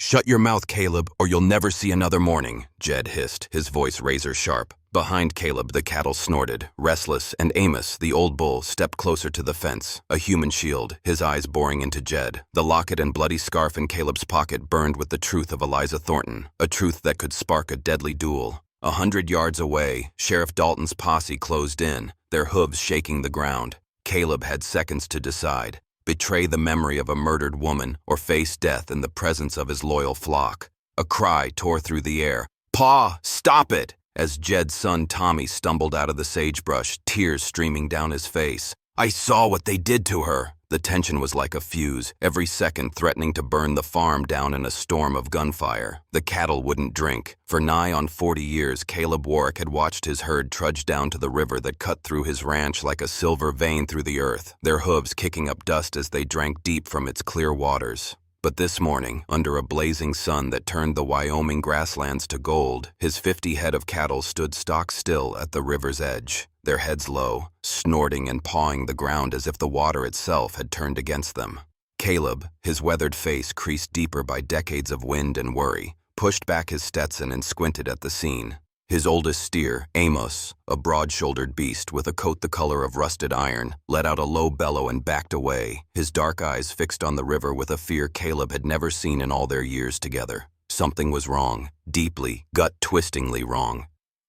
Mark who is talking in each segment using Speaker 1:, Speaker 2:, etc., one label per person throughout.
Speaker 1: "Shut your mouth, Caleb, or you'll never see another morning," Jed hissed, his voice razor-sharp. Behind Caleb, the cattle snorted, restless, and Amos, the old bull, stepped closer to the fence, a human shield, his eyes boring into Jed. The locket and bloody scarf in Caleb's pocket burned with the truth of Eliza Thornton, a truth that could spark a deadly duel. 100 yards away, Sheriff Dalton's posse closed in, their hooves shaking the ground. Caleb had seconds to decide: betray the memory of a murdered woman or face death in the presence of his loyal flock. A cry tore through the air. "Pa, stop it!" as Jed's son Tommy stumbled out of the sagebrush, tears streaming down his face. "I saw what they did to her." The tension was like a fuse, every second threatening to burn the farm down in a storm of gunfire. The cattle wouldn't drink. For nigh on 40 years, Caleb Warwick had watched his herd trudge down to the river that cut through his ranch like a silver vein through the earth, their hooves kicking up dust as they drank deep from its clear waters. But this morning, under a blazing sun that turned the Wyoming grasslands to gold, his 50 head of cattle stood stock still at the river's edge, their heads low, snorting and pawing the ground as if the water itself had turned against them. Caleb, his weathered face creased deeper by decades of wind and worry, pushed back his Stetson and squinted at the scene. His oldest steer, Amos, a broad-shouldered beast with a coat the color of rusted iron, let out a low bellow and backed away, his dark eyes fixed on the river with a fear Caleb had never seen in all their years together. Something was wrong, deeply, gut-twistingly wrong.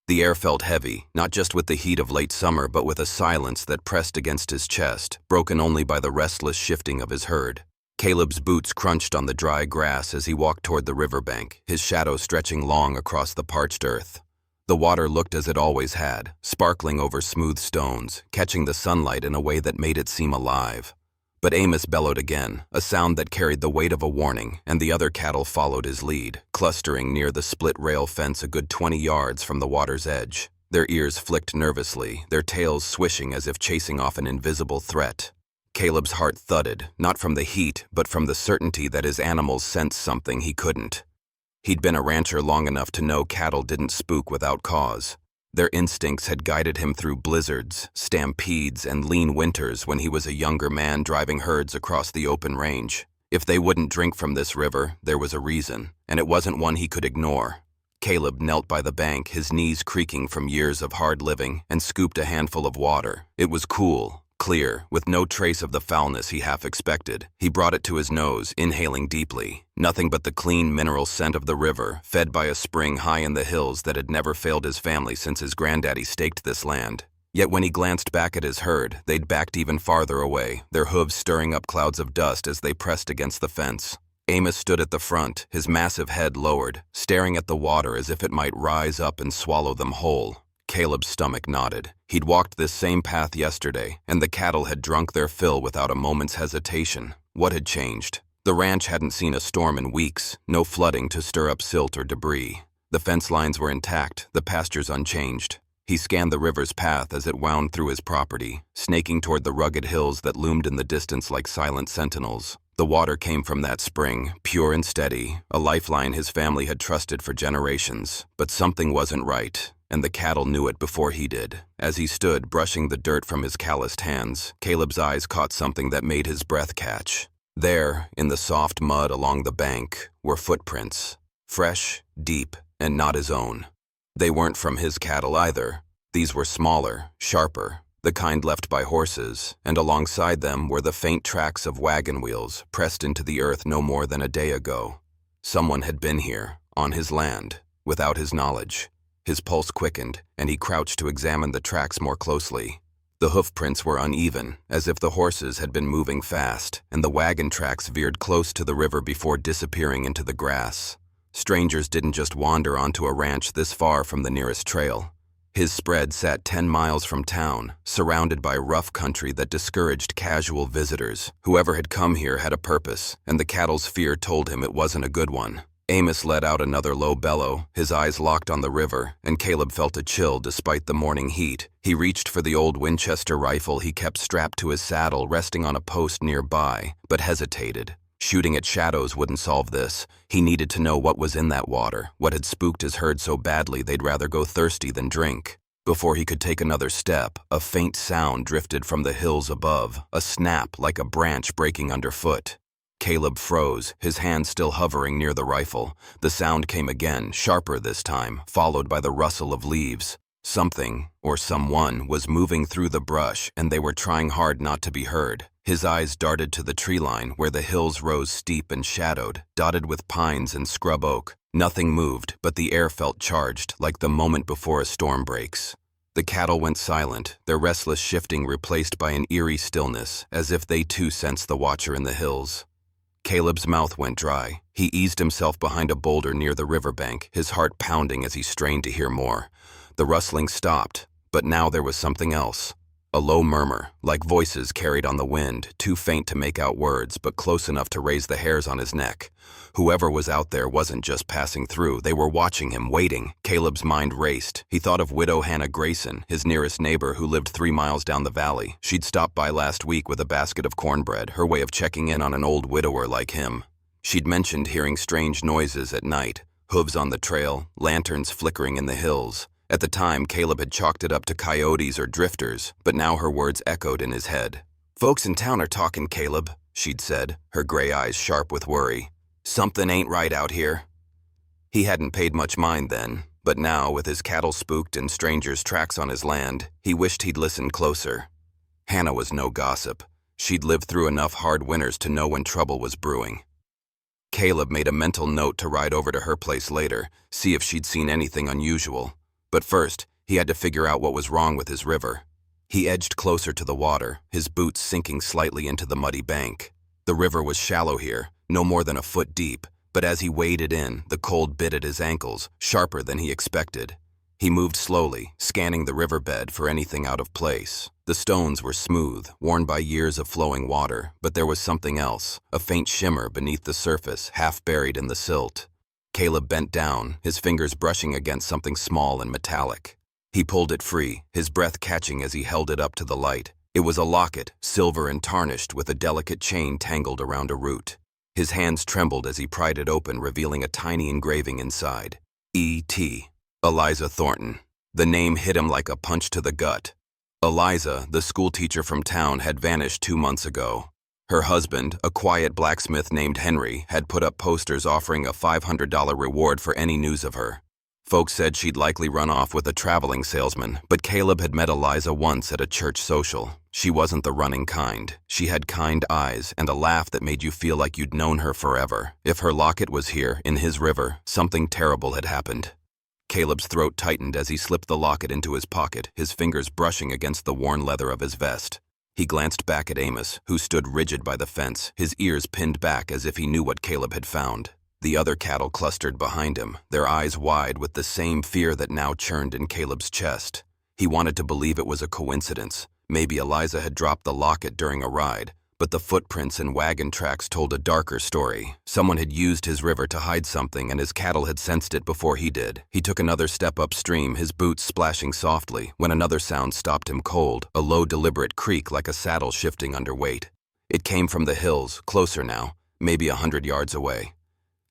Speaker 1: The air felt heavy, not just with the heat of late summer, but with a silence that pressed against his chest, broken only by the restless shifting of his herd. Caleb's boots crunched on the dry grass as he walked toward the riverbank, his shadow stretching long across the parched earth. The water looked as it always had, sparkling over smooth stones, catching the sunlight in a way that made it seem alive. But Amos bellowed again, a sound that carried the weight of a warning, and the other cattle followed his lead, clustering near the split-rail fence a good 20 yards from the water's edge. Their ears flicked nervously, their tails swishing as if chasing off an invisible threat. Caleb's heart thudded, not from the heat, but from the certainty that his animals sensed something he couldn't. He'd been a rancher long enough to know cattle didn't spook without cause. Their instincts had guided him through blizzards, stampedes, and lean winters when he was a younger man driving herds across the open range. If they wouldn't drink from this river, there was a reason, and it wasn't one he could ignore. Caleb knelt by the bank, his knees creaking from years of hard living, and scooped a handful of water. It was cool, clear, with no trace of the foulness he half expected. He brought it to his nose, inhaling deeply. Nothing but the clean mineral scent of the river, fed by a spring high in the hills that had never failed his family since his granddaddy staked this land. Yet when he glanced back at his herd, they'd backed even farther away, their hooves stirring up clouds of dust as they pressed against the fence. Amos stood at the front, his massive head lowered, staring at the water as if it might rise up and swallow them whole. Caleb's stomach nodded. He'd walked this same path yesterday, and the cattle had drunk their fill without a moment's hesitation. What had changed? The ranch hadn't seen a storm in weeks, no flooding to stir up silt or debris. The fence lines were intact, the pastures unchanged. He scanned the river's path as it wound through his property, snaking toward the rugged hills that loomed in the distance like silent sentinels. The water came from that spring, pure and steady, a lifeline his family had trusted for generations. But something wasn't right, and the cattle knew it before he did. As he stood, brushing the dirt from his calloused hands, Caleb's eyes caught something that made his breath catch. There, in the soft mud along the bank, were footprints. Fresh, deep, and not his own. They weren't from his cattle either. These were smaller, sharper, the kind left by horses, and alongside them were the faint tracks of wagon wheels pressed into the earth no more than a day ago. Someone had been here, on his land, without his knowledge. His pulse quickened, and he crouched to examine the tracks more closely. The hoofprints were uneven, as if the horses had been moving fast, and the wagon tracks veered close to the river before disappearing into the grass. Strangers didn't just wander onto a ranch this far from the nearest trail. His spread sat 10 miles from town, surrounded by rough country that discouraged casual visitors. Whoever had come here had a purpose, and the cattle's fear told him it wasn't a good one. Amos let out another low bellow, his eyes locked on the river, and Caleb felt a chill despite the morning heat. He reached for the old Winchester rifle he kept strapped to his saddle, resting on a post nearby, but hesitated. Shooting at shadows wouldn't solve this. He needed to know what was in that water, what had spooked his herd so badly they'd rather go thirsty than drink. Before he could take another step, a faint sound drifted from the hills above, a snap like a branch breaking underfoot. Caleb froze, his hand still hovering near the rifle. The sound came again, sharper this time, followed by the rustle of leaves. Something, or someone, was moving through the brush, and they were trying hard not to be heard. His eyes darted to the tree line, where the hills rose steep and shadowed, dotted with pines and scrub oak. Nothing moved, but the air felt charged, like the moment before a storm breaks. The cattle went silent, their restless shifting replaced by an eerie stillness, as if they too sensed the watcher in the hills. Caleb's mouth went dry. He eased himself behind a boulder near the riverbank, his heart pounding as he strained to hear more. The rustling stopped, but now there was something else. A low murmur, like voices carried on the wind, too faint to make out words, but close enough to raise the hairs on his neck. Whoever was out there wasn't just passing through, they were watching him, waiting. Caleb's mind raced. He thought of widow Hannah Grayson, his nearest neighbor who lived 3 miles down the valley. She'd stopped by last week with a basket of cornbread, her way of checking in on an old widower like him. She'd mentioned hearing strange noises at night, hooves on the trail, lanterns flickering in the hills. At the time, Caleb had chalked it up to coyotes or drifters, but now her words echoed in his head. "Folks in town are talking, Caleb," she'd said, her gray eyes sharp with worry. "Something ain't right out here." He hadn't paid much mind then, but now, with his cattle spooked and strangers' tracks on his land, he wished he'd listened closer. Hannah was no gossip. She'd lived through enough hard winters to know when trouble was brewing. Caleb made a mental note to ride over to her place later, see if she'd seen anything unusual. But first, he had to figure out what was wrong with his river. He edged closer to the water, his boots sinking slightly into the muddy bank. The river was shallow here, no more than a foot deep, but as he waded in, the cold bit at his ankles, sharper than he expected. He moved slowly, scanning the riverbed for anything out of place. The stones were smooth, worn by years of flowing water, but there was something else, a faint shimmer beneath the surface, half buried in the silt. Caleb bent down, his fingers brushing against something small and metallic. He pulled it free, his breath catching as he held it up to the light. It was a locket, silver and tarnished, with a delicate chain tangled around a root. His hands trembled as he pried it open, revealing a tiny engraving inside. E.T. Eliza Thornton. The name hit him like a punch to the gut. Eliza, the schoolteacher from town, had vanished 2 months ago. Her husband, a quiet blacksmith named Henry, had put up posters offering a $500 reward for any news of her. Folks said she'd likely run off with a traveling salesman, but Caleb had met Eliza once at a church social. She wasn't the running kind. She had kind eyes and a laugh that made you feel like you'd known her forever. If her locket was here, in his river, something terrible had happened. Caleb's throat tightened as he slipped the locket into his pocket, his fingers brushing against the worn leather of his vest. He glanced back at Amos, who stood rigid by the fence, his ears pinned back as if he knew what Caleb had found. The other cattle clustered behind him, their eyes wide with the same fear that now churned in Caleb's chest. He wanted to believe it was a coincidence. Maybe Eliza had dropped the locket during a ride, but the footprints and wagon tracks told a darker story. Someone had used his river to hide something, and his cattle had sensed it before he did. He took another step upstream, his boots splashing softly, when another sound stopped him cold, a low, deliberate creak like a saddle shifting under weight. It came from the hills, closer now, maybe 100 yards away.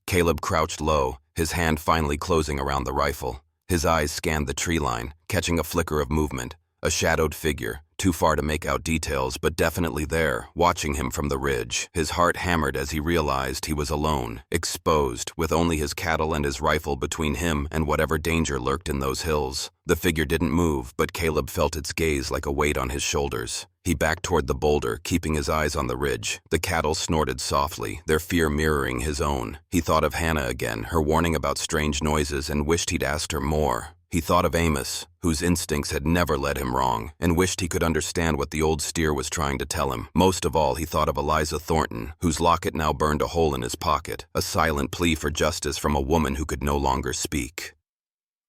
Speaker 1: Caleb crouched low, his hand finally closing around the rifle. His eyes scanned the tree line, catching a flicker of movement, a shadowed figure, too far to make out details, but definitely there, watching him from the ridge. His heart hammered as he realized he was alone, exposed, with only his cattle and his rifle between him and whatever danger lurked in those hills. The figure didn't move, but Caleb felt its gaze like a weight on his shoulders. He backed toward the boulder, keeping his eyes on the ridge. The cattle snorted softly, their fear mirroring his own. He thought of Hannah again, her warning about strange noises, and wished he'd asked her more. He thought of Amos, whose instincts had never led him wrong, and wished he could understand what the old steer was trying to tell him. Most of all, he thought of Eliza Thornton, whose locket now burned a hole in his pocket, a silent plea for justice from a woman who could no longer speak.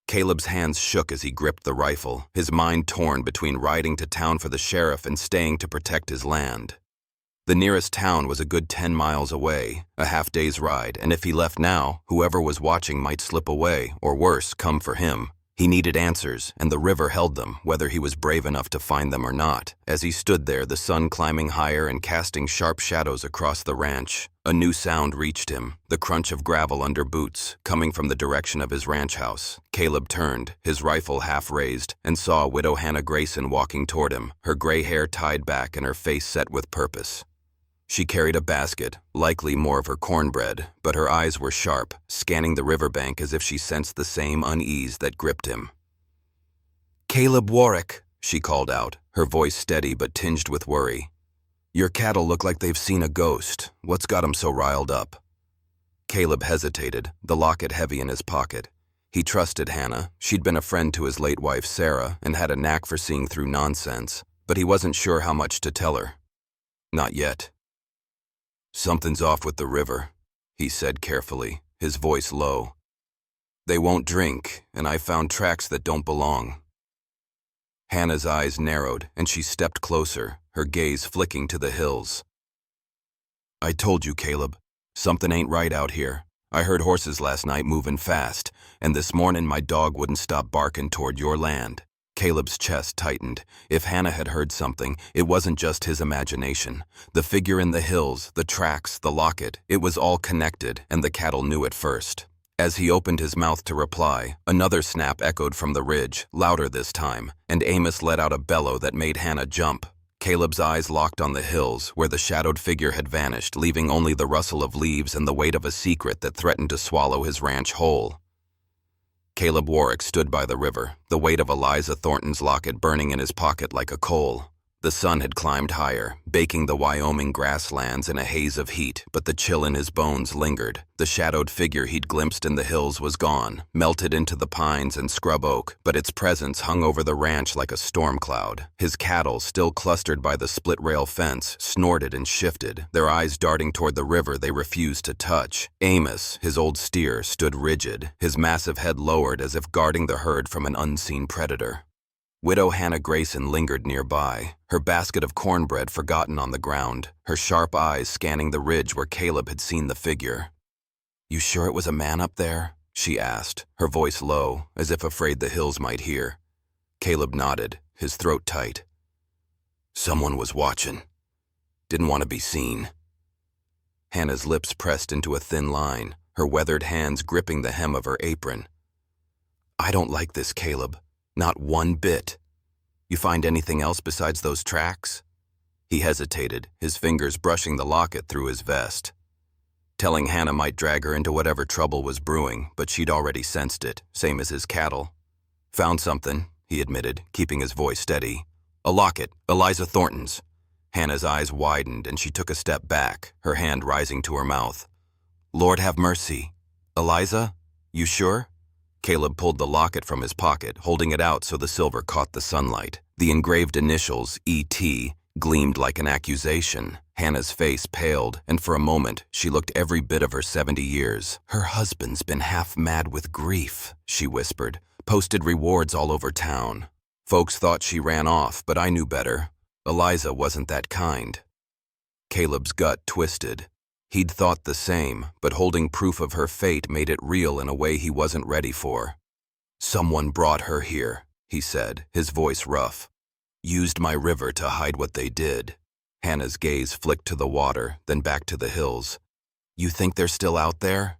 Speaker 1: Caleb's hands shook as he gripped the rifle, his mind torn between riding to town for the sheriff and staying to protect his land. The nearest town was a good 10 miles away, a half-day's ride, and if he left now, whoever was watching might slip away, or worse, come for him. He needed answers, and the river held them, whether he was brave enough to find them or not. As he stood there, the sun climbing higher and casting sharp shadows across the ranch, a new sound reached him, the crunch of gravel under boots, coming from the direction of his ranch house. Caleb turned, his rifle half raised, and saw widow Hannah Grayson walking toward him, her gray hair tied back and her face set with purpose. She carried a basket, likely more of her cornbread, but her eyes were sharp, scanning the riverbank as if she sensed the same unease that gripped him. "Caleb Warwick," she called out, her voice steady but tinged with worry. "Your cattle look like they've seen a ghost. What's got 'em so riled up?" Caleb hesitated, the locket heavy in his pocket. He trusted Hannah. She'd been a friend to his late wife, Sarah, and had a knack for seeing through nonsense, but he wasn't sure how much to tell her. Not yet. "Something's off with the river," he said carefully, his voice low. "They won't drink, and I found tracks that don't belong." Hannah's eyes narrowed, and she stepped closer, her gaze flicking to the hills. "I told you, Caleb. Something ain't right out here. I heard horses last night moving fast, and this morning my dog wouldn't stop barking toward your land." Caleb's chest tightened. If Hannah had heard something, it wasn't just his imagination. The figure in the hills, the tracks, the locket, it was all connected, and the cattle knew it first. As he opened his mouth to reply, another snap echoed from the ridge, louder this time, and Amos let out a bellow that made Hannah jump. Caleb's eyes locked on the hills, where the shadowed figure had vanished, leaving only the rustle of leaves and the weight of a secret that threatened to swallow his ranch whole. Caleb Warwick stood by the river, the weight of Eliza Thornton's locket burning in his pocket like a coal. The sun had climbed higher, baking the Wyoming grasslands in a haze of heat, but the chill in his bones lingered. The shadowed figure he'd glimpsed in the hills was gone, melted into the pines and scrub oak, but its presence hung over the ranch like a storm cloud. His cattle, still clustered by the split-rail fence, snorted and shifted, their eyes darting toward the river they refused to touch. Amos, his old steer, stood rigid, his massive head lowered as if guarding the herd from an unseen predator. Widow Hannah Grayson lingered nearby, her basket of cornbread forgotten on the ground, her sharp eyes scanning the ridge where Caleb had seen the figure. "You sure it was a man up there?" she asked, her voice low, as if afraid the hills might hear. Caleb nodded, his throat tight. "Someone was watching. Didn't want to be seen." Hannah's lips pressed into a thin line, her weathered hands gripping the hem of her apron. "I don't like this, Caleb. Not one bit. You find anything else besides those tracks?" He hesitated, his fingers brushing the locket through his vest. Telling Hannah might drag her into whatever trouble was brewing, but she'd already sensed it, same as his cattle. "Found something," he admitted, keeping his voice steady. "A locket, Eliza Thornton's." Hannah's eyes widened and she took a step back, her hand rising to her mouth. "Lord have mercy. Eliza? You sure?" Caleb pulled the locket from his pocket, holding it out so the silver caught the sunlight. The engraved initials, E.T., gleamed like an accusation. Hannah's face paled, and for a moment, she looked every bit of her 70 years. "Her husband's been half mad with grief," she whispered. "Posted rewards all over town. Folks thought she ran off, but I knew better. Eliza wasn't that kind." Caleb's gut twisted. He'd thought the same, but holding proof of her fate made it real in a way he wasn't ready for. "Someone brought her here," he said, his voice rough. "Used my river to hide what they did." Hannah's gaze flicked to the water, then back to the hills. "You think they're still out there?"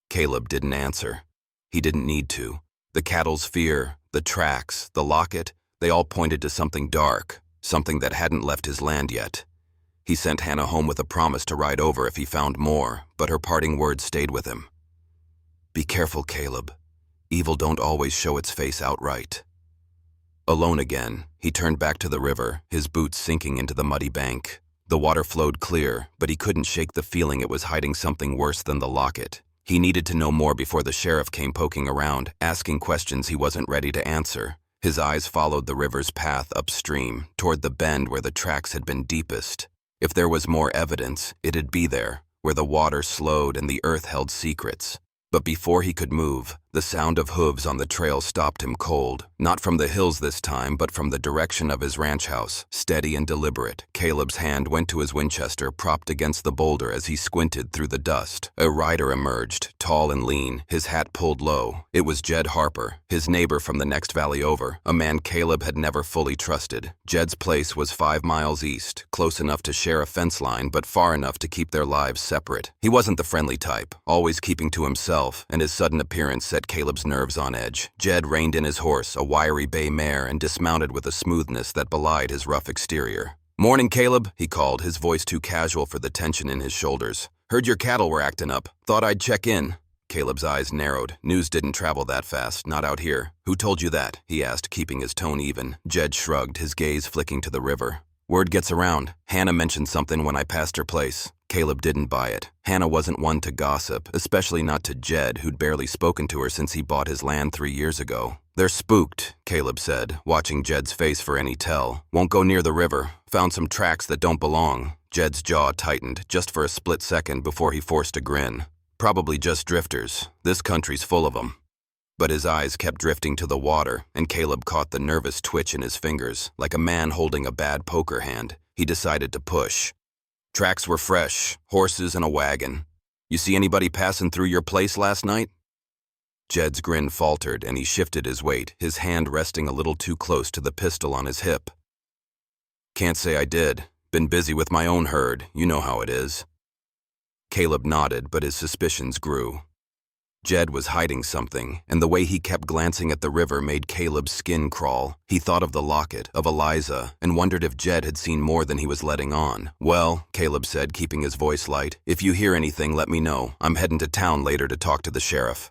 Speaker 1: Caleb didn't answer. He didn't need to. The cattle's fear, the tracks, the locket, they all pointed to something dark, something that hadn't left his land yet. He sent Hannah home with a promise to ride over if he found more, but her parting words stayed with him. "Be careful, Caleb. Evil don't always show its face outright." Alone again, he turned back to the river, his boots sinking into the muddy bank. The water flowed clear, but he couldn't shake the feeling it was hiding something worse than the locket. He needed to know more before the sheriff came poking around, asking questions he wasn't ready to answer. His eyes followed the river's path upstream, toward the bend where the tracks had been deepest. If there was more evidence, it'd be there, where the water slowed and the earth held secrets. But before he could move, the sound of hooves on the trail stopped him cold. Not from the hills this time, but from the direction of his ranch house, steady and deliberate. Caleb's hand went to his Winchester, propped against the boulder as he squinted through the dust. A rider emerged, tall and lean, his hat pulled low. It was Jed Harper, his neighbor from the next valley over, a man Caleb had never fully trusted. Jed's place was 5 miles east, close enough to share a fence line, but far enough to keep their lives separate. He wasn't the friendly type, always keeping to himself, and his sudden appearance set Caleb's nerves on edge. Jed reined in his horse, a wiry bay mare, and dismounted with a smoothness that belied his rough exterior. "Morning, Caleb," he called, his voice too casual for the tension in his shoulders. "Heard your cattle were acting up. Thought I'd check in." Caleb's eyes narrowed. News didn't travel that fast, not out here. "Who told you that?" he asked, keeping his tone even. Jed shrugged, his gaze flicking to the river. "Word gets around. Hannah mentioned something when I passed her place." Caleb didn't buy it. Hannah wasn't one to gossip, especially not to Jed, who'd barely spoken to her since he bought his land 3 years ago. "They're spooked," Caleb said, watching Jed's face for any tell. "Won't go near the river. Found some tracks that don't belong." Jed's jaw tightened, just for a split second before he forced a grin. "Probably just drifters. This country's full of them." But his eyes kept drifting to the water, and Caleb caught the nervous twitch in his fingers, like a man holding a bad poker hand. He decided to push. "Tracks were fresh, horses and a wagon. You see anybody passing through your place last night?" Jed's grin faltered, and he shifted his weight, his hand resting a little too close to the pistol on his hip. "Can't say I did. Been busy with my own herd. You know how it is." Caleb nodded, but his suspicions grew. Jed was hiding something, and the way he kept glancing at the river made Caleb's skin crawl. He thought of the locket, of Eliza, and wondered if Jed had seen more than he was letting on. "Well," Caleb said, keeping his voice light, "if you hear anything, let me know. I'm heading to town later to talk to the sheriff."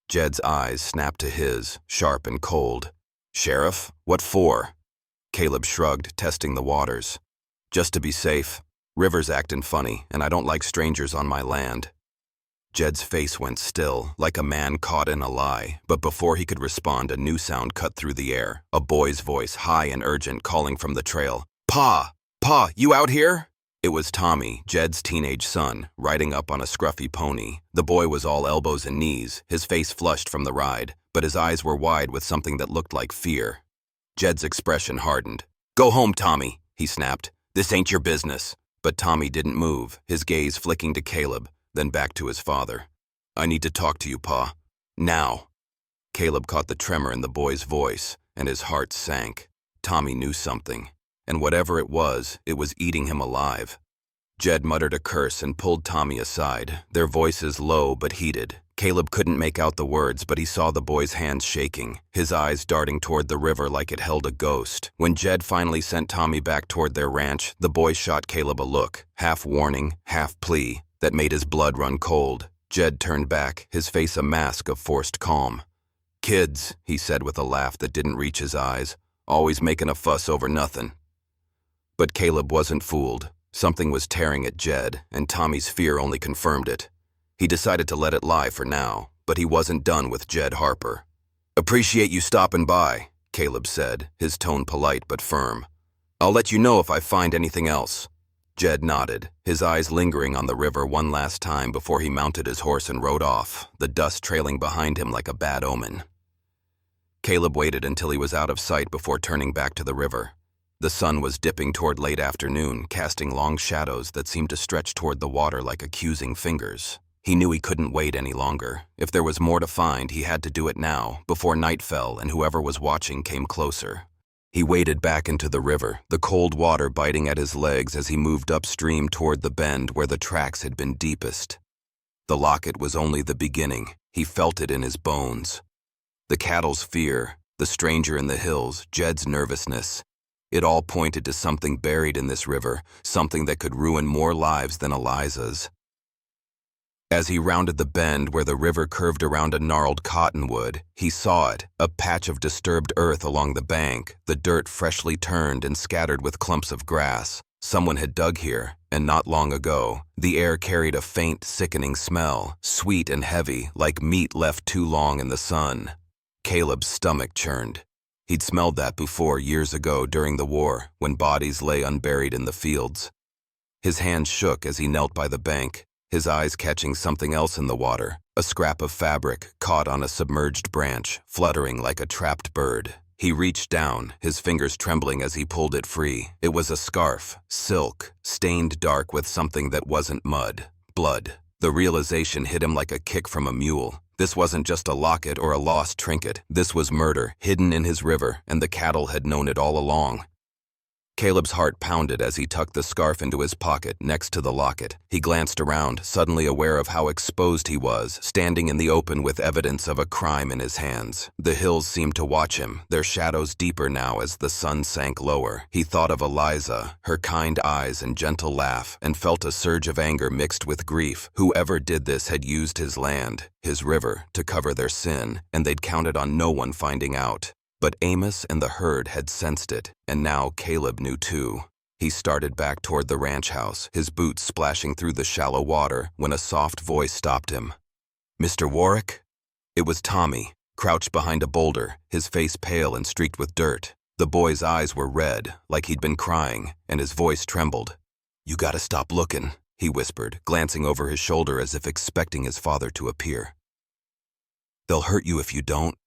Speaker 1: Jed's eyes snapped to his, sharp and cold. "Sheriff? What for?" Caleb shrugged, testing the waters. "Just to be safe. River's acting funny, and I don't like strangers on my land." Jed's face went still, like a man caught in a lie, but before he could respond, a new sound cut through the air, a boy's voice, high and urgent, calling from the trail. "Pa! Pa, you out here?" It was Tommy, Jed's teenage son, riding up on a scruffy pony. The boy was all elbows and knees, his face flushed from the ride, but his eyes were wide with something that looked like fear. Jed's expression hardened. "Go home, Tommy," he snapped. "This ain't your business." But Tommy didn't move, his gaze flicking to Caleb, then back to his father. "I need to talk to you, Pa. Now." Caleb caught the tremor in the boy's voice, and his heart sank. Tommy knew something, and whatever it was eating him alive. Jed muttered a curse and pulled Tommy aside, their voices low but heated. Caleb couldn't make out the words, but he saw the boy's hands shaking, his eyes darting toward the river like it held a ghost. When Jed finally sent Tommy back toward their ranch, the boy shot Caleb a look, half warning, half plea, that made his blood run cold. Jed turned back, his face a mask of forced calm. "Kids," he said with a laugh that didn't reach his eyes, "always making a fuss over nothing." But Caleb wasn't fooled. Something was tearing at Jed, and Tommy's fear only confirmed it. He decided to let it lie for now, but he wasn't done with Jed Harper. "Appreciate you stopping by," Caleb said, his tone polite but firm. "I'll let you know if I find anything else." Jed nodded, his eyes lingering on the river one last time before he mounted his horse and rode off, the dust trailing behind him like a bad omen. Caleb waited until he was out of sight before turning back to the river. The sun was dipping toward late afternoon, casting long shadows that seemed to stretch toward the water like accusing fingers. He knew he couldn't wait any longer. If there was more to find, he had to do it now, before night fell and whoever was watching came closer. He waded back into the river, the cold water biting at his legs as he moved upstream toward the bend where the tracks had been deepest. The locket was only the beginning. He felt it in his bones. The cattle's fear, the stranger in the hills, Jed's nervousness. It all pointed to something buried in this river, something that could ruin more lives than Eliza's. As he rounded the bend where the river curved around a gnarled cottonwood, he saw it, a patch of disturbed earth along the bank, the dirt freshly turned and scattered with clumps of grass. Someone had dug here, and not long ago. The air carried a faint, sickening smell, sweet and heavy, like meat left too long in the sun. Caleb's stomach churned. He'd smelled that before years ago during the war, when bodies lay unburied in the fields. His hands shook as he knelt by the bank, his eyes catching something else in the water, a scrap of fabric caught on a submerged branch, fluttering like a trapped bird. He reached down, his fingers trembling as he pulled it free. It was a scarf, silk, stained dark with something that wasn't mud, blood. The realization hit him like a kick from a mule. This wasn't just a locket or a lost trinket. This was murder, hidden in his river, and the cattle had known it all along. Caleb's heart pounded as he tucked the scarf into his pocket next to the locket. He glanced around, suddenly aware of how exposed he was, standing in the open with evidence of a crime in his hands. The hills seemed to watch him, their shadows deeper now as the sun sank lower. He thought of Eliza, her kind eyes and gentle laugh, and felt a surge of anger mixed with grief. Whoever did this had used his land, his river, to cover their sin, and they'd counted on no one finding out. But Amos and the herd had sensed it, and now Caleb knew too. He started back toward the ranch house, his boots splashing through the shallow water, when a soft voice stopped him. "Mr. Warwick?" It was Tommy, crouched behind a boulder, his face pale and streaked with dirt. The boy's eyes were red, like he'd been crying, and his voice trembled. "You gotta stop looking," he whispered, glancing over his shoulder as if expecting his father to appear. "They'll hurt you if you don't."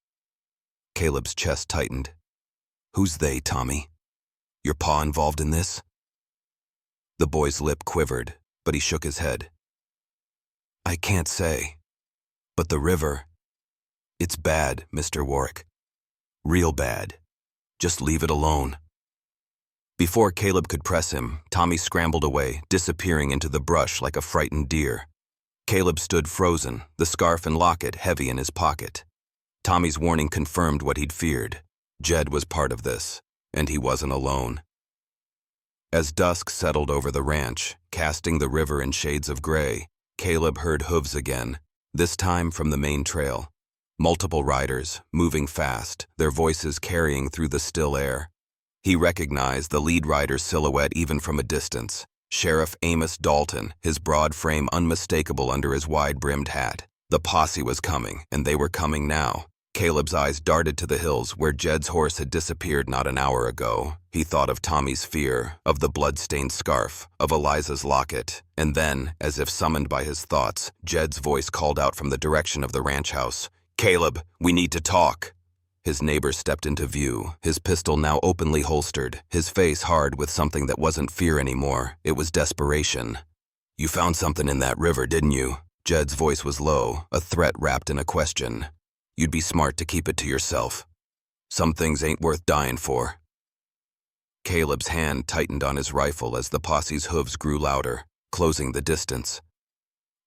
Speaker 1: Caleb's chest tightened. "Who's they, Tommy? Your pa involved in this?" The boy's lip quivered, but he shook his head. "I can't say. But the river, it's bad, Mr. Warwick. Real bad. Just leave it alone." Before Caleb could press him, Tommy scrambled away, disappearing into the brush like a frightened deer. Caleb stood frozen, the scarf and locket heavy in his pocket. Tommy's warning confirmed what he'd feared. Jed was part of this, and he wasn't alone. As dusk settled over the ranch, casting the river in shades of gray, Caleb heard hooves again, this time from the main trail. Multiple riders, moving fast, their voices carrying through the still air. He recognized the lead rider's silhouette even from a distance. Sheriff Amos Dalton, his broad frame unmistakable under his wide-brimmed hat. The posse was coming, and they were coming now. Caleb's eyes darted to the hills where Jed's horse had disappeared not an hour ago. He thought of Tommy's fear, of the blood-stained scarf, of Eliza's locket, and then, as if summoned by his thoughts, Jed's voice called out from the direction of the ranch house. "Caleb, we need to talk." His neighbor stepped into view, his pistol now openly holstered, his face hard with something that wasn't fear anymore. It was desperation. "You found something in that river, didn't you?" Jed's voice was low, a threat wrapped in a question. "You'd be smart to keep it to yourself. Some things ain't worth dying for." Caleb's hand tightened on his rifle as the posse's hooves grew louder, closing the distance.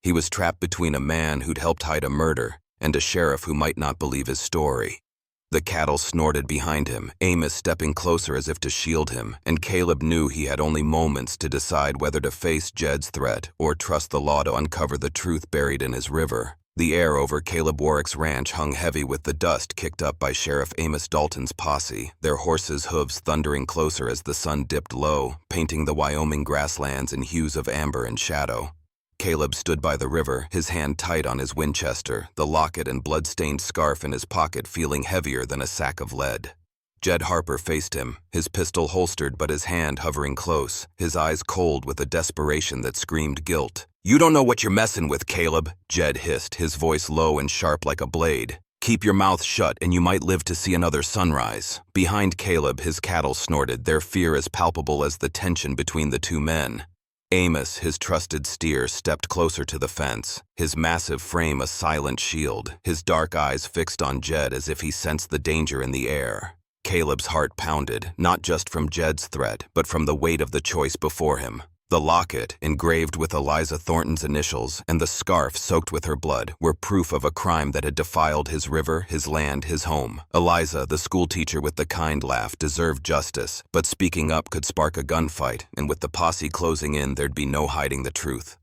Speaker 1: He was trapped between a man who'd helped hide a murder and a sheriff who might not believe his story. The cattle snorted behind him, Amos stepping closer as if to shield him, and Caleb knew he had only moments to decide whether to face Jed's threat or trust the law to uncover the truth buried in his river. The air over Caleb Warwick's ranch hung heavy with the dust kicked up by Sheriff Amos Dalton's posse, their horses' hooves thundering closer as the sun dipped low, painting the Wyoming grasslands in hues of amber and shadow. Caleb stood by the river, his hand tight on his Winchester, the locket and blood-stained scarf in his pocket feeling heavier than a sack of lead. Jed Harper faced him, his pistol holstered but his hand hovering close, his eyes cold with a desperation that screamed guilt. "You don't know what you're messing with, Caleb," Jed hissed, his voice low and sharp like a blade. "Keep your mouth shut and you might live to see another sunrise." Behind Caleb, his cattle snorted, their fear as palpable as the tension between the two men. Amos, his trusted steer, stepped closer to the fence, his massive frame a silent shield, his dark eyes fixed on Jed as if he sensed the danger in the air. Caleb's heart pounded, not just from Jed's threat, but from the weight of the choice before him. The locket, engraved with Eliza Thornton's initials, and the scarf soaked with her blood, were proof of a crime that had defiled his river, his land, his home. Eliza, the schoolteacher with the kind laugh, deserved justice, but speaking up could spark a gunfight, and with the posse closing in, there'd be no hiding the truth.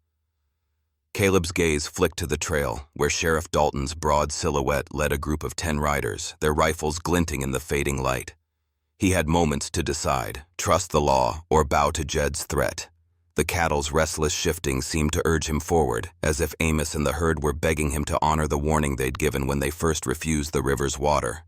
Speaker 1: Caleb's gaze flicked to the trail, where Sheriff Dalton's broad silhouette led a group of 10 riders, their rifles glinting in the fading light. He had moments to decide, trust the law or bow to Jed's threat. The cattle's restless shifting seemed to urge him forward, as if Amos and the herd were begging him to honor the warning they'd given when they first refused the river's water.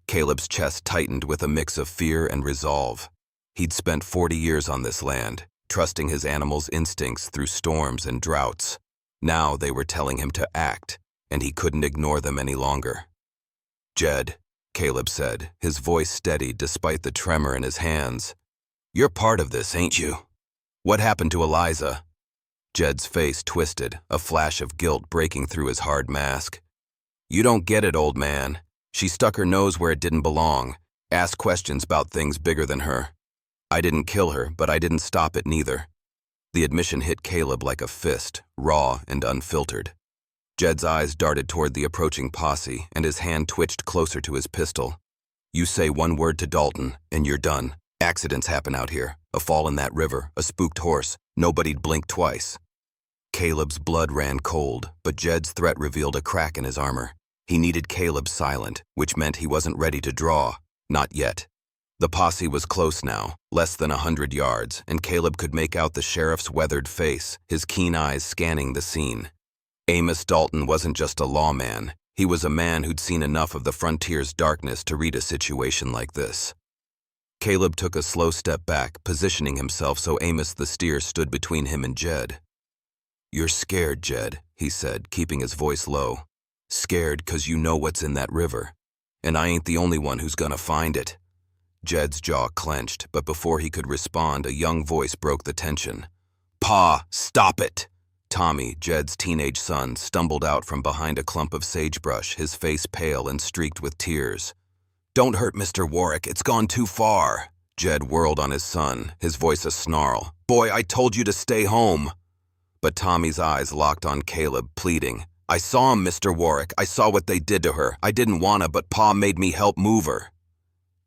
Speaker 1: Caleb's chest tightened with a mix of fear and resolve. He'd spent 40 years on this land, trusting his animals' instincts through storms and droughts. Now they were telling him to act, and he couldn't ignore them any longer. "Jed," Caleb said, his voice steady despite the tremor in his hands. "You're part of this, ain't you? What happened to Eliza?" Jed's face twisted, a flash of guilt breaking through his hard mask. "You don't get it, old man. She stuck her nose where it didn't belong, asked questions about things bigger than her. I didn't kill her, but I didn't stop it neither. The admission hit Caleb like a fist, raw and unfiltered. Jed's eyes darted toward the approaching posse, and his hand twitched closer to his pistol. You say one word to Dalton, and you're done. Accidents happen out here. A fall in that river, a spooked horse. Nobody'd blink twice. Caleb's blood ran cold, but Jed's threat revealed a crack in his armor. He needed Caleb silent, which meant he wasn't ready to draw. Not yet. The posse was close now, less than 100 yards, and Caleb could make out the sheriff's weathered face, his keen eyes scanning the scene. Amos Dalton wasn't just a lawman. He was a man who'd seen enough of the frontier's darkness to read a situation like this. Caleb took a slow step back, positioning himself so Amos the steer stood between him and Jed. You're scared, Jed, he said, keeping his voice low. Scared 'cause you know what's in that river. And I ain't the only one who's gonna find it. Jed's jaw clenched, but before he could respond, a young voice broke the tension. Pa, stop it! Tommy, Jed's teenage son, stumbled out from behind a clump of sagebrush, his face pale and streaked with tears. Don't hurt Mr. Warwick, it's gone too far. Jed whirled on his son, his voice a snarl. Boy, I told you to stay home. But Tommy's eyes locked on Caleb, pleading. I saw him, Mr. Warwick. I saw what they did to her. I didn't wanna, but Pa made me help move her.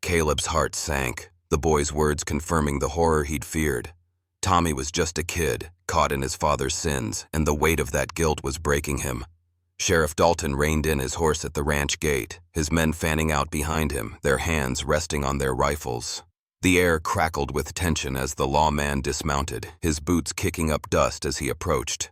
Speaker 1: Caleb's heart sank, the boy's words confirming the horror he'd feared. Tommy was just a kid, caught in his father's sins, and the weight of that guilt was breaking him. Sheriff Dalton reined in his horse at the ranch gate, his men fanning out behind him, their hands resting on their rifles. The air crackled with tension as the lawman dismounted, his boots kicking up dust as he approached.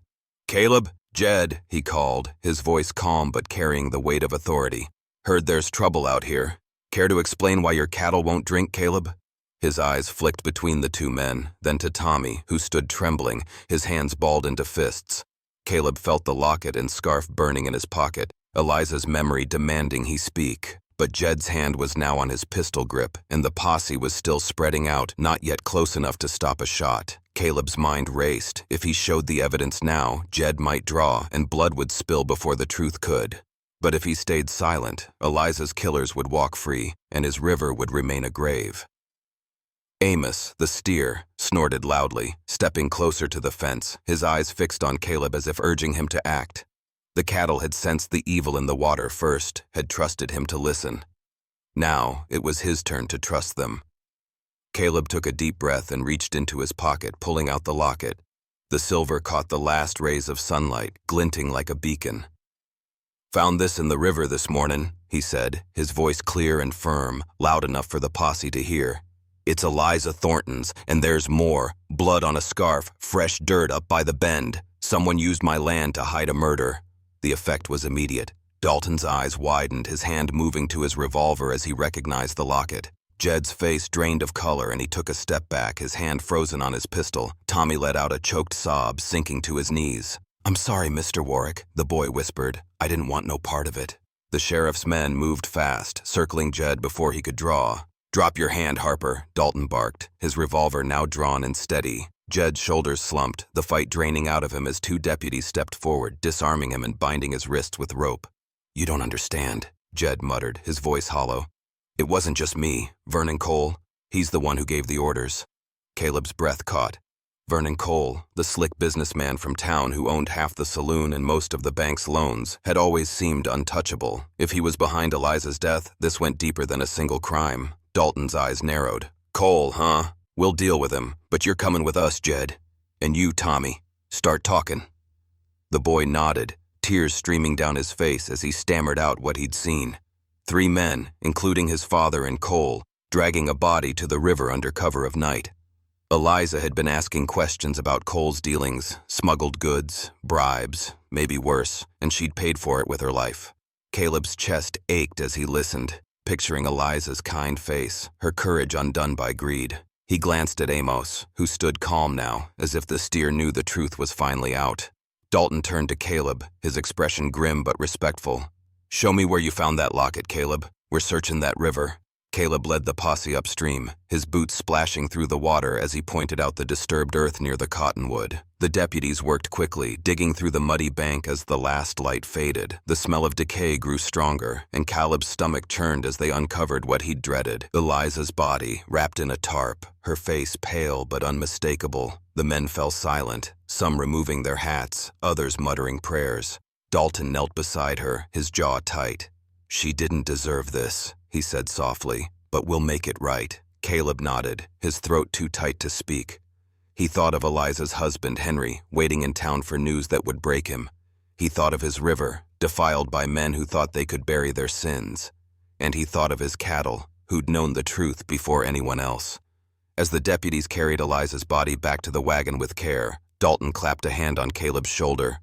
Speaker 1: Caleb, Jed, he called, his voice calm but carrying the weight of authority. Heard there's trouble out here. Care to explain why your cattle won't drink, Caleb? His eyes flicked between the two men, then to Tommy, who stood trembling, his hands balled into fists. Caleb felt the locket and scarf burning in his pocket, Eliza's memory demanding he speak. But Jed's hand was now on his pistol grip, and the posse was still spreading out, not yet close enough to stop a shot. Caleb's mind raced. If he showed the evidence now, Jed might draw, and blood would spill before the truth could. But if he stayed silent, Eliza's killers would walk free, and his river would remain a grave. Amos, the steer, snorted loudly, stepping closer to the fence, his eyes fixed on Caleb as if urging him to act. The cattle had sensed the evil in the water first, had trusted him to listen. Now, it was his turn to trust them. Caleb took a deep breath and reached into his pocket, pulling out the locket. The silver caught the last rays of sunlight, glinting like a beacon. Found this in the river this morning, he said, his voice clear and firm, loud enough for the posse to hear. It's Eliza Thornton's, and there's more. Blood on a scarf, fresh dirt up by the bend. Someone used my land to hide a murder. The effect was immediate. Dalton's eyes widened, his hand moving to his revolver as he recognized the locket. Jed's face drained of color, and he took a step back, his hand frozen on his pistol. Tommy let out a choked sob, sinking to his knees. I'm sorry, Mr. Warwick, the boy whispered. I didn't want no part of it. The sheriff's men moved fast, circling Jed before he could draw. Drop your hand, Harper, Dalton barked, his revolver now drawn and steady. Jed's shoulders slumped, the fight draining out of him as two deputies stepped forward, disarming him and binding his wrists with rope. You don't understand, Jed muttered, his voice hollow. It wasn't just me, Vernon Cole. He's the one who gave the orders. Caleb's breath caught. Vernon Cole, the slick businessman from town who owned half the saloon and most of the bank's loans, had always seemed untouchable. If he was behind Eliza's death, this went deeper than a single crime. Dalton's eyes narrowed. Cole, huh? We'll deal with him, but you're coming with us, Jed. And you, Tommy. Start talking. The boy nodded, tears streaming down his face as he stammered out what he'd seen. 3 men, including his father and Cole, dragging a body to the river under cover of night. Eliza had been asking questions about Cole's dealings, smuggled goods, bribes, maybe worse, and she'd paid for it with her life. Caleb's chest ached as he listened, picturing Eliza's kind face, her courage undone by greed. He glanced at Amos, who stood calm now, as if the steer knew the truth was finally out. Dalton turned to Caleb, his expression grim but respectful. Show me where you found that locket, Caleb. We're searching that river. Caleb led the posse upstream, his boots splashing through the water as he pointed out the disturbed earth near the cottonwood. The deputies worked quickly, digging through the muddy bank as the last light faded. The smell of decay grew stronger, and Caleb's stomach churned as they uncovered what he'd dreaded. Eliza's body, wrapped in a tarp, her face pale but unmistakable. The men fell silent, some removing their hats, others muttering prayers. Dalton knelt beside her, his jaw tight. "She didn't deserve this," he said softly, "but we'll make it right." Caleb nodded, his throat too tight to speak. He thought of Eliza's husband, Henry, waiting in town for news that would break him. He thought of his river, defiled by men who thought they could bury their sins. And he thought of his cattle, who'd known the truth before anyone else. As the deputies carried Eliza's body back to the wagon with care, Dalton clapped a hand on Caleb's shoulder.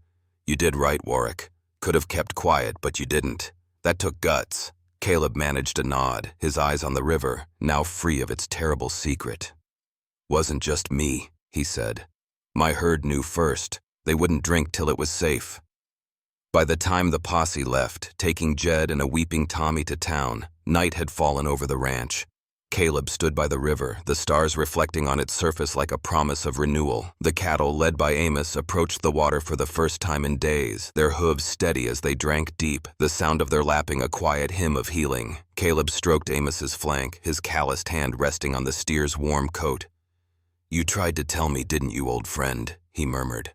Speaker 1: "You did right, Warwick. Could have kept quiet, but you didn't. That took guts." Caleb managed a nod, his eyes on the river, now free of its terrible secret. "Wasn't just me," he said. "My herd knew first. They wouldn't drink till it was safe." By the time the posse left, taking Jed and a weeping Tommy to town, night had fallen over the ranch. Caleb stood by the river, the stars reflecting on its surface like a promise of renewal. The cattle, led by Amos, approached the water for the first time in days, their hooves steady as they drank deep, the sound of their lapping a quiet hymn of healing. Caleb stroked Amos's flank, his calloused hand resting on the steer's warm coat. "You tried to tell me, didn't you, old friend?" he murmured.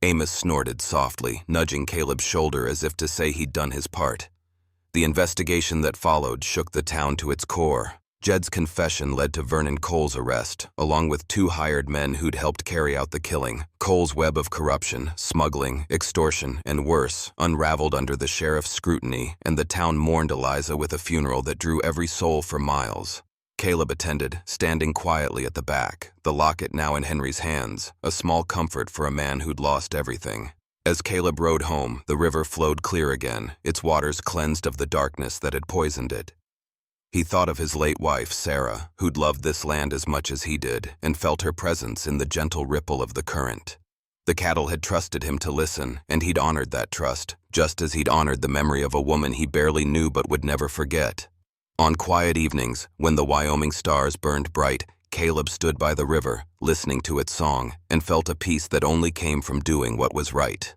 Speaker 1: Amos snorted softly, nudging Caleb's shoulder as if to say he'd done his part. The investigation that followed shook the town to its core. Jed's confession led to Vernon Cole's arrest, along with 2 hired men who'd helped carry out the killing. Cole's web of corruption, smuggling, extortion, and worse, unraveled under the sheriff's scrutiny, and the town mourned Eliza with a funeral that drew every soul for miles. Caleb attended, standing quietly at the back, the locket now in Henry's hands, a small comfort for a man who'd lost everything. As Caleb rode home, the river flowed clear again, its waters cleansed of the darkness that had poisoned it. He thought of his late wife, Sarah, who'd loved this land as much as he did, and felt her presence in the gentle ripple of the current. The cattle had trusted him to listen, and he'd honored that trust, just as he'd honored the memory of a woman he barely knew but would never forget. On quiet evenings, when the Wyoming stars burned bright, Caleb stood by the river, listening to its song, and felt a peace that only came from doing what was right.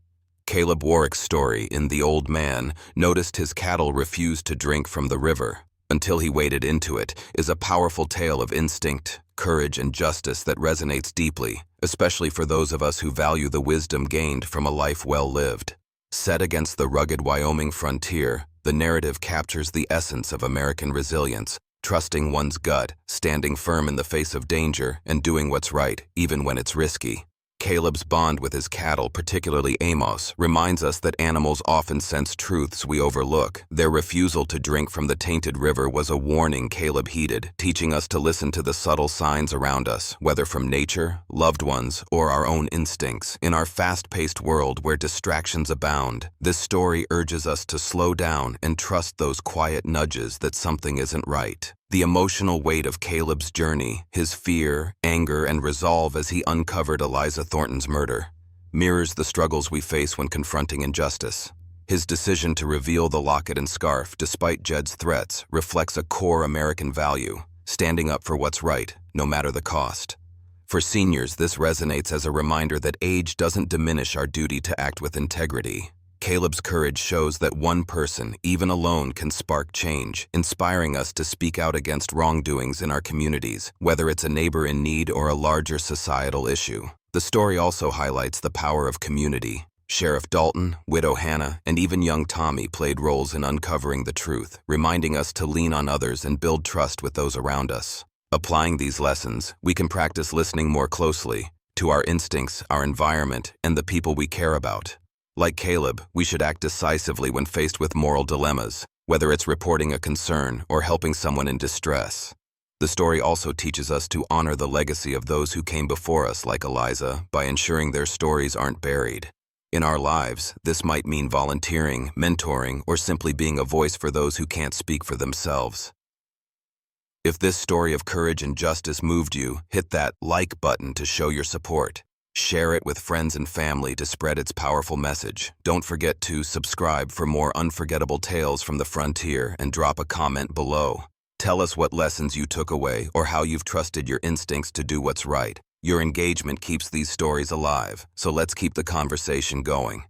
Speaker 1: Caleb Warwick's story in The Old Man noticed his cattle refused to drink from the river. Until he waded into it, is a powerful tale of instinct, courage, and justice that resonates deeply, especially for those of us who value the wisdom gained from a life well lived. Set against the rugged Wyoming frontier, the narrative captures the essence of American resilience, trusting one's gut, standing firm in the face of danger, and doing what's right, even when it's risky. Caleb's bond with his cattle, particularly Amos, reminds us that animals often sense truths we overlook. Their refusal to drink from the tainted river was a warning Caleb heeded, teaching us to listen to the subtle signs around us, whether from nature, loved ones, or our own instincts. In our fast-paced world where distractions abound, this story urges us to slow down and trust those quiet nudges that something isn't right. The emotional weight of Caleb's journey, his fear, anger, and resolve as he uncovered Eliza Thornton's murder, mirrors the struggles we face when confronting injustice. His decision to reveal the locket and scarf, despite Jed's threats, reflects a core American value, standing up for what's right, no matter the cost. For seniors, this resonates as a reminder that age doesn't diminish our duty to act with integrity. Caleb's courage shows that one person, even alone, can spark change, inspiring us to speak out against wrongdoings in our communities, whether it's a neighbor in need or a larger societal issue. The story also highlights the power of community. Sheriff Dalton, Widow Hannah, and even young Tommy played roles in uncovering the truth, reminding us to lean on others and build trust with those around us. Applying these lessons, we can practice listening more closely to our instincts, our environment, and the people we care about. Like Caleb, we should act decisively when faced with moral dilemmas, whether it's reporting a concern or helping someone in distress. The story also teaches us to honor the legacy of those who came before us, like Eliza, by ensuring their stories aren't buried. In our lives, this might mean volunteering, mentoring, or simply being a voice for those who can't speak for themselves. If this story of courage and justice moved you, hit that like button to show your support. Share it with friends and family to spread its powerful message. Don't forget to subscribe for more unforgettable tales from the frontier and drop a comment below. Tell us what lessons you took away or how you've trusted your instincts to do what's right. Your engagement keeps these stories alive, so let's keep the conversation going.